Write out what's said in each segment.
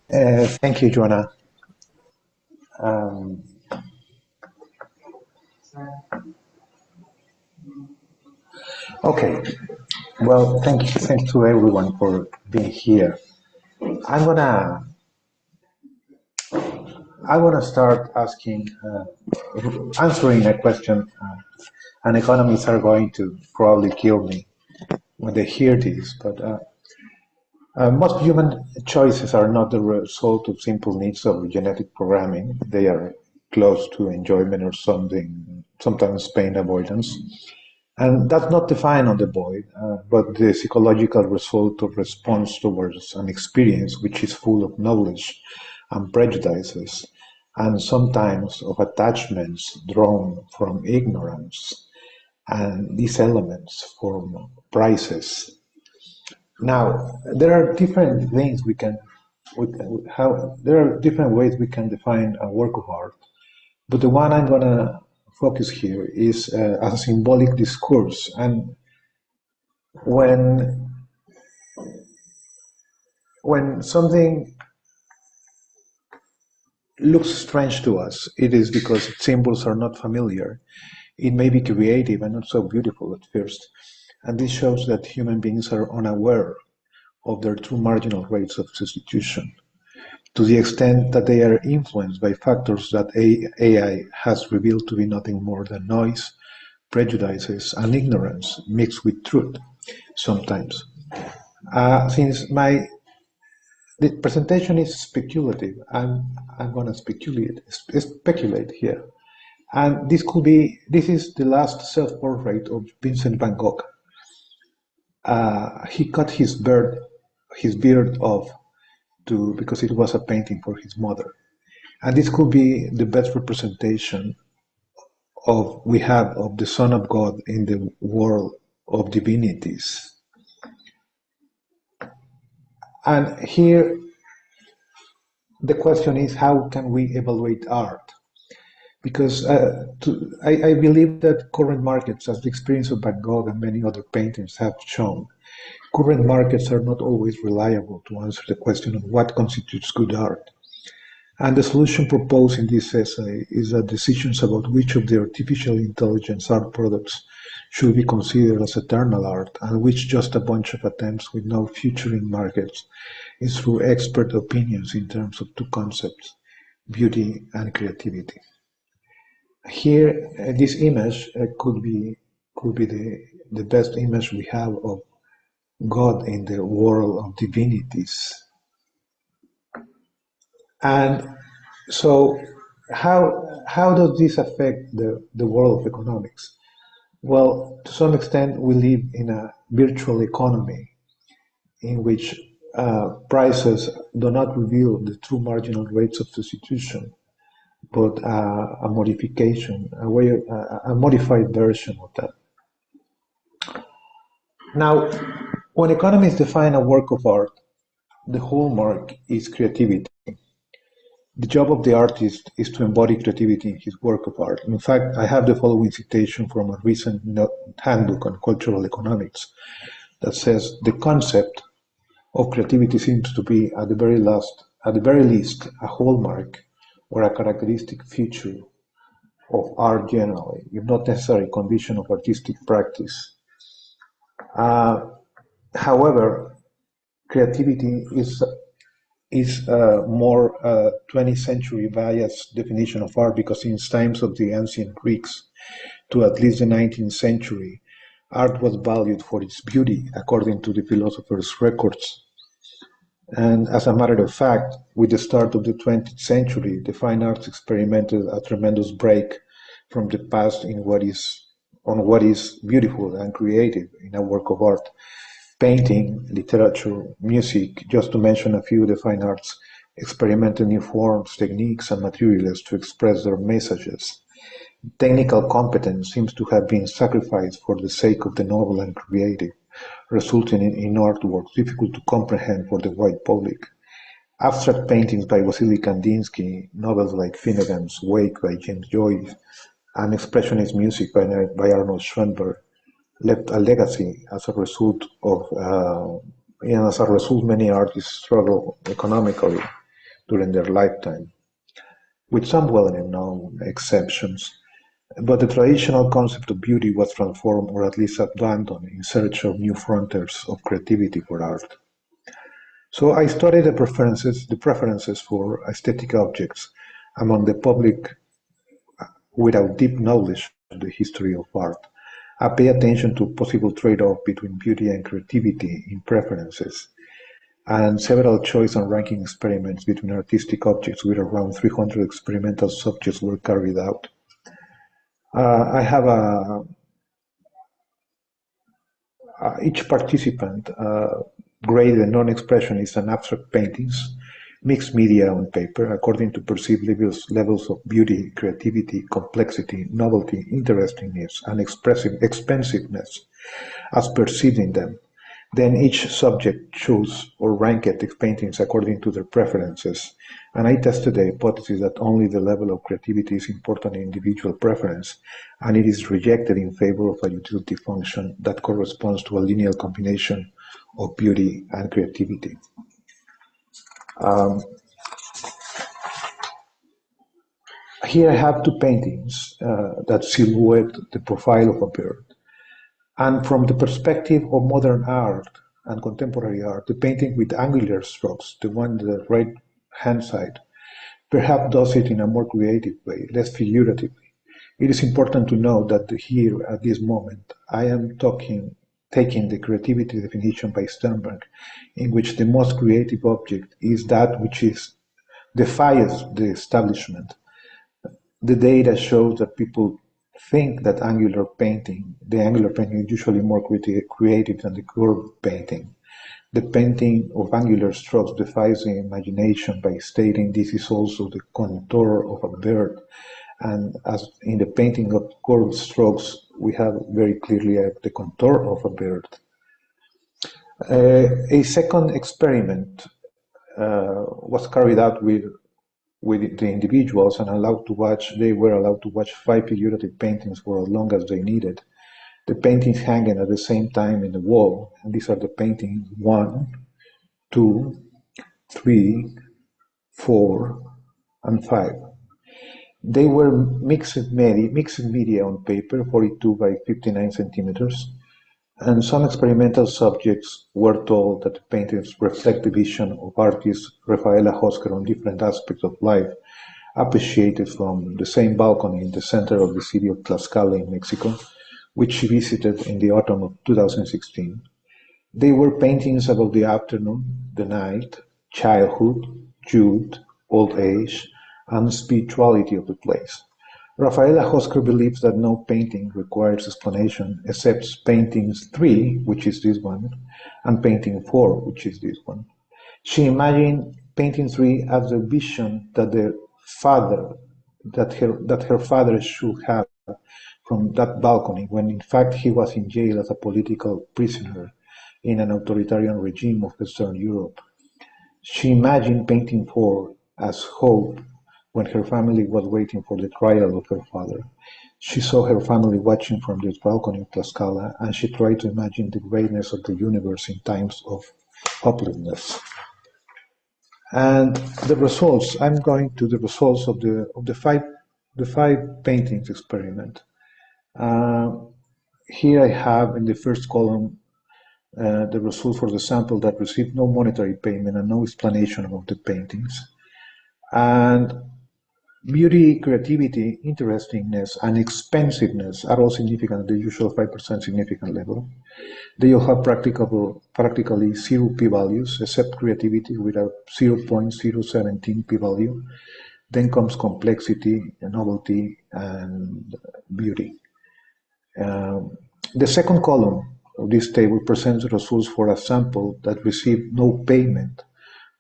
Thank you, Joanna. Um, okay, well, thank you to everyone for being here. I'm gonna, I wanna start answering a question, and economists are going to probably kill me when they hear this, but most human choices are not the result of simple needs of genetic programming. They are close to enjoyment or sometimes pain avoidance. And that's not defined on the void, but the psychological result of response towards an experience which is full of knowledge and prejudices, and sometimes of attachments drawn from ignorance. And these elements form prices. Now, there are different things there are different ways we can define a work of art, but the one I'm gonna focus here is as a symbolic discourse. And when something looks strange to us, it is because its symbols are not familiar. It may be creative and not so beautiful at first, and this shows that human beings are unaware of their true marginal rates of substitution, to the extent that they are influenced by factors that AI has revealed to be nothing more than noise, prejudices, and ignorance mixed with truth sometimes. Since my the presentation is speculative, I'm going to speculate here. And this is the last self-portrait of Vincent van Gogh. He cut his beard off because it was a painting for his mother. And this could be the best representation we have of the Son of God in the world of divinities. And here the question is, how can we evaluate art? Because I believe that current markets, as the experience of Van Gogh and many other painters have shown, current markets are not always reliable to answer the question of what constitutes good art. And the solution proposed in this essay is that decisions about which of the artificial intelligence art products should be considered as eternal art and which just a bunch of attempts with no future in markets is through expert opinions in terms of two concepts, beauty and creativity. Here, this image could be the best image we have of God in the world of divinities. And so, how does this affect the world of economics? Well, to some extent, we live in a virtual economy in which prices do not reveal the true marginal rates of substitution, but a modification, a modified version of that. Now, when economists define a work of art, the hallmark is creativity. The job of the artist is to embody creativity in his work of art. In fact, I have the following citation from a recent handbook on cultural economics that says the concept of creativity seems to be at the very least, a hallmark or a characteristic feature of art generally, if not necessarily a condition of artistic practice. However, creativity is a more 20th century biased definition of art because since times of the ancient Greeks to at least the 19th century, art was valued for its beauty according to the philosophers' records. And as a matter of fact, with the start of the 20th century, the fine arts experimented a tremendous break from the past on what is beautiful and creative in a work of art. Painting, literature, music, just to mention a few of the fine arts, experimented new forms, techniques, and materials to express their messages. Technical competence seems to have been sacrificed for the sake of the noble and creative, resulting in artworks difficult to comprehend for the wide public. Abstract paintings by Wassily Kandinsky, novels like Finnegan's Wake by James Joyce, and expressionist music by Arnold Schoenberg left a legacy as a result many artists struggle economically during their lifetime, with some well-known exceptions. But the traditional concept of beauty was transformed or at least abandoned in search of new frontiers of creativity for art. So I studied the preferences for aesthetic objects among the public without deep knowledge of the history of art. I pay attention to possible trade-off between beauty and creativity in preferences, and several choice and ranking experiments between artistic objects with around 300 experimental subjects were carried out. I have each participant graded a non-expressionist and abstract paintings, mixed media on paper, according to perceived levels of beauty, creativity, complexity, novelty, interestingness, and expensiveness as perceived in them. Then each subject chose or ranked the paintings according to their preferences, and I tested the hypothesis that only the level of creativity is important in individual preference, and it is rejected in favor of a utility function that corresponds to a linear combination of beauty and creativity. Here I have two paintings that silhouette the profile of a bird. And from the perspective of modern art and contemporary art, the painting with angular strokes, the one on the right hand side, perhaps does it in a more creative way, less figuratively. It is important to note that here, at this moment, I am taking the creativity definition by Sternberg, in which the most creative object is that which defies the establishment. The data shows that people think that the angular painting is usually more creative than the curved painting. The painting of angular strokes defies the imagination by stating this is also the contour of a bird. And as in the painting of curved strokes, we have very clearly the contour of a bird. A second experiment was carried out with the individuals and they were allowed to watch 5 figurative paintings for as long as they needed. The paintings hanging at the same time in the wall, and these are the paintings 1, 2, 3, 4, and 5. They were mixed media on paper, 42 by 59 centimeters, and some experimental subjects were told that the paintings reflect the vision of artist Rafaela Hosker on different aspects of life, appreciated from the same balcony in the center of the city of Tlaxcala in Mexico, which she visited in the autumn of 2016. They were paintings about the afternoon, the night, childhood, youth, old age, and spirituality of the place. Rafaela Hosker believes that no painting requires explanation except paintings 3, which is this one, and painting 4, which is this one. She imagined painting 3 as the vision that her father should have from that balcony, when in fact he was in jail as a political prisoner in an authoritarian regime of Western Europe. She imagined painting 4 as hope when her family was waiting for the trial of her father. She saw her family watching from this balcony of Tlaxcala, and she tried to imagine the greatness of the universe in times of hopelessness. And the results, I'm going to the results of the five paintings experiment. Here I have in the first column the results for the sample that received no monetary payment and no explanation about the paintings. And beauty, creativity, interestingness, and expensiveness are all significant at the usual 5% significant level. They all have practically zero p-values, except creativity with a 0.017 p-value. Then comes complexity, novelty, and beauty. The second column of this table presents the results for a sample that received no payment,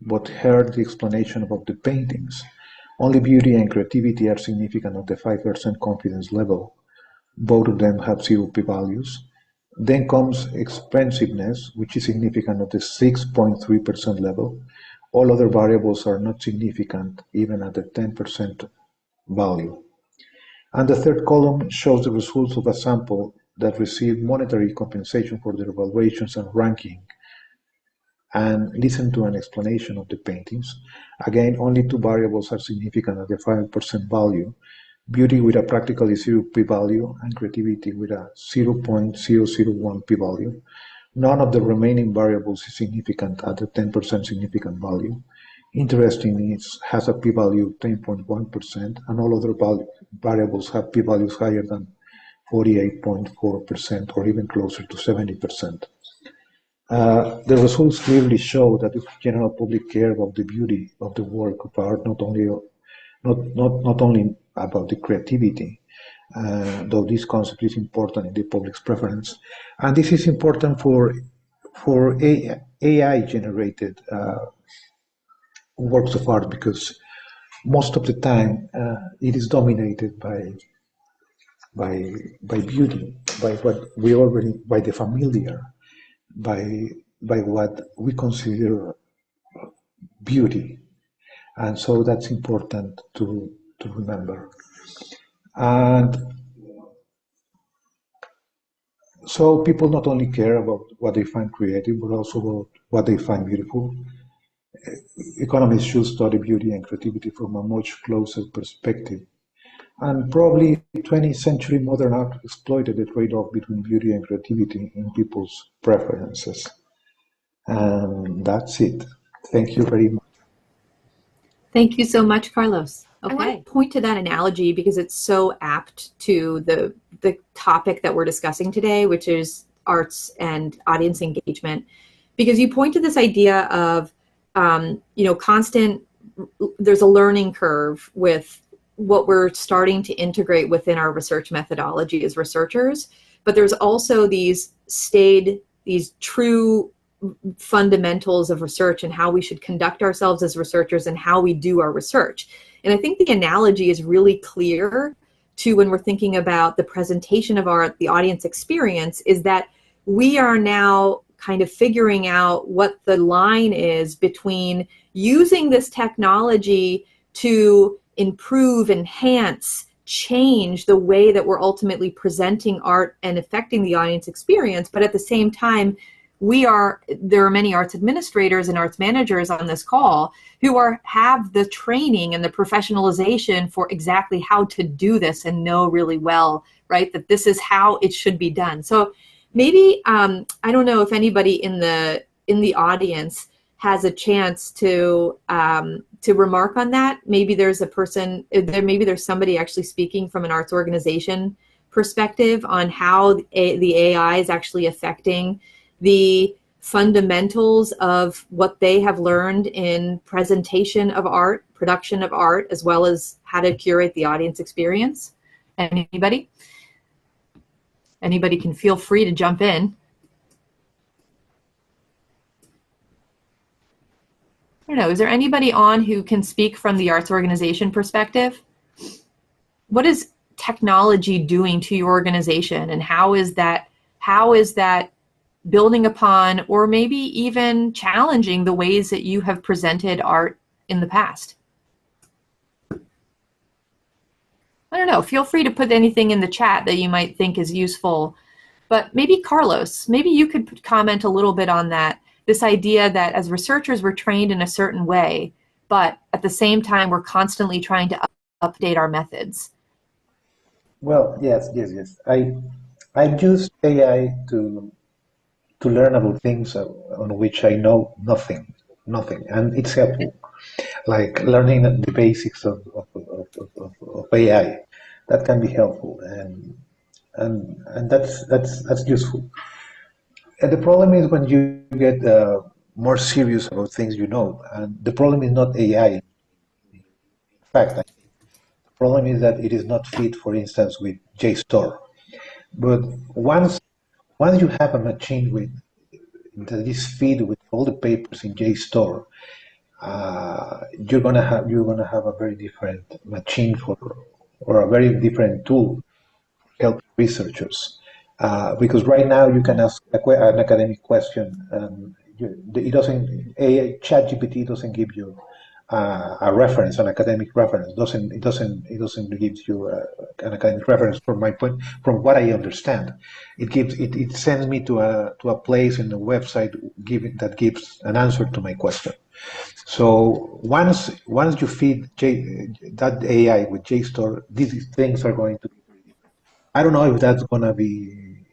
but heard the explanation about the paintings. Only beauty and creativity are significant at the 5% confidence level. Both of them have zero p-values. Then comes expensiveness, which is significant at the 6.3% level. All other variables are not significant, even at the 10% value. And the third column shows the results of a sample that received monetary compensation for their evaluations and ranking and listen to an explanation of the paintings. Again, only two variables are significant at the 5% value: beauty with a practically zero p-value and creativity with a 0.001 p-value. None of the remaining variables is significant at the 10% significant value. Interestingly, it has a p-value of 10.1%, and all other variables have p-values higher than 48.4% or even closer to 70%. The results clearly show that the general public care about the beauty of the work of art, not only about the creativity, though this concept is important in the public's preference. And this is important for AI generated works of art, because most of the time it is dominated by beauty, by what we already, by the familiar, by what we consider beauty. And so that's important to remember. And so people not only care about what they find creative, but also about what they find beautiful. Economists should study beauty and creativity from a much closer perspective. And probably 20th century modern art exploited the trade-off between beauty and creativity in people's preferences. And that's it. Thank you very much. Thank you so much, Carlos. Okay. I want to point to that analogy because it's so apt to the topic that we're discussing today, which is arts and audience engagement. Because you point to this idea of, constant, there's a learning curve with what we're starting to integrate within our research methodology as researchers, but there's also these true fundamentals of research and how we should conduct ourselves as researchers and how we do our research. And I think the analogy is really clear to when we're thinking about the presentation of art, the audience experience, is that we are now kind of figuring out what the line is between using this technology to improve, enhance, change the way that we're ultimately presenting art and affecting the audience experience, but at the same time, there are many arts administrators and arts managers on this call who have the training and the professionalization for exactly how to do this and know really well, right, that this is how it should be done. So maybe, I don't know if anybody in the audience has a chance to remark on that. Maybe there's maybe there's somebody actually speaking from an arts organization perspective on how the AI is actually affecting the fundamentals of what they have learned in presentation of art, production of art, as well as how to curate the audience experience. Anybody? Anybody can feel free to jump in. I don't know, is there anybody on who can speak from the arts organization perspective? What is technology doing to your organization, and how is that building upon or maybe even challenging the ways that you have presented art in the past? I don't know, feel free to put anything in the chat that you might think is useful, but maybe Carlos, maybe you could comment a little bit on that, this idea that as researchers we're trained in a certain way, but at the same time we're constantly trying to update our methods. Well, yes. I use AI to learn about things on which I know nothing, and it's helpful. Like learning the basics of AI, that can be helpful, and that's useful. And the problem is when you get more serious about things you know, and the problem is not AI. In fact, the problem is that it is not fit, for instance, with JSTOR. But once you have a machine that is fed with all the papers in JSTOR, you're gonna have a very different machine or a very different tool to help researchers. Because right now you can ask an academic question, ChatGPT doesn't give you a reference, an academic reference. It doesn't give you an academic reference from my point, from what I understand. It sends me to a place in the website that gives an answer to my question. So once you feed that AI with JSTOR, these things are going to be. I don't know if that's gonna be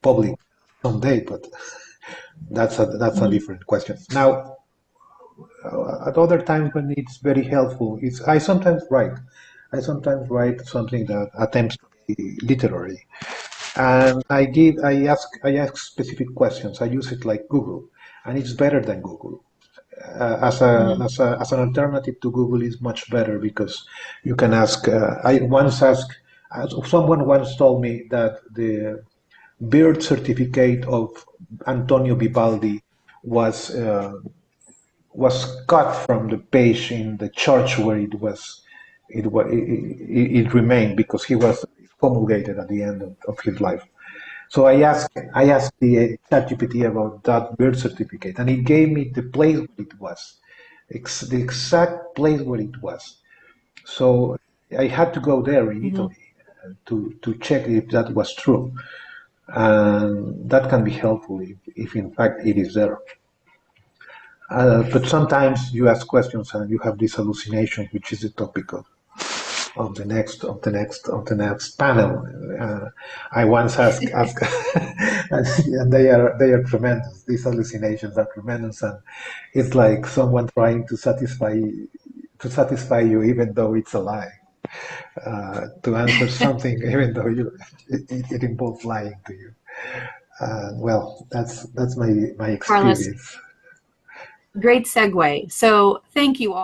public someday, but that's a Mhm. different question. Now, at other times when it's very helpful, I sometimes write. I sometimes write something that attempts to be literary, and I ask specific questions. I use it like Google, and it's better than Google. Mhm. As an alternative to Google is much better because you can ask. I once asked. Someone once told me that the birth certificate of Antonio Vivaldi was was cut from the page in the church where it remained because he was excommunicated at the end of his life. So I asked the ChatGPT about that birth certificate, and it gave me the place where it was, the exact place where it was. So I had to go there in Mhm. Italy to check if that was true, and that can be helpful if in fact it is there. But sometimes you ask questions and you have this hallucination, which is the topic of the next panel. I once asked and they are tremendous. These hallucinations are tremendous, and it's like someone trying to satisfy you, even though it's a lie. To answer something, even though it involves lying to you. Well, that's my Carlos, experience. great segue. So thank you all.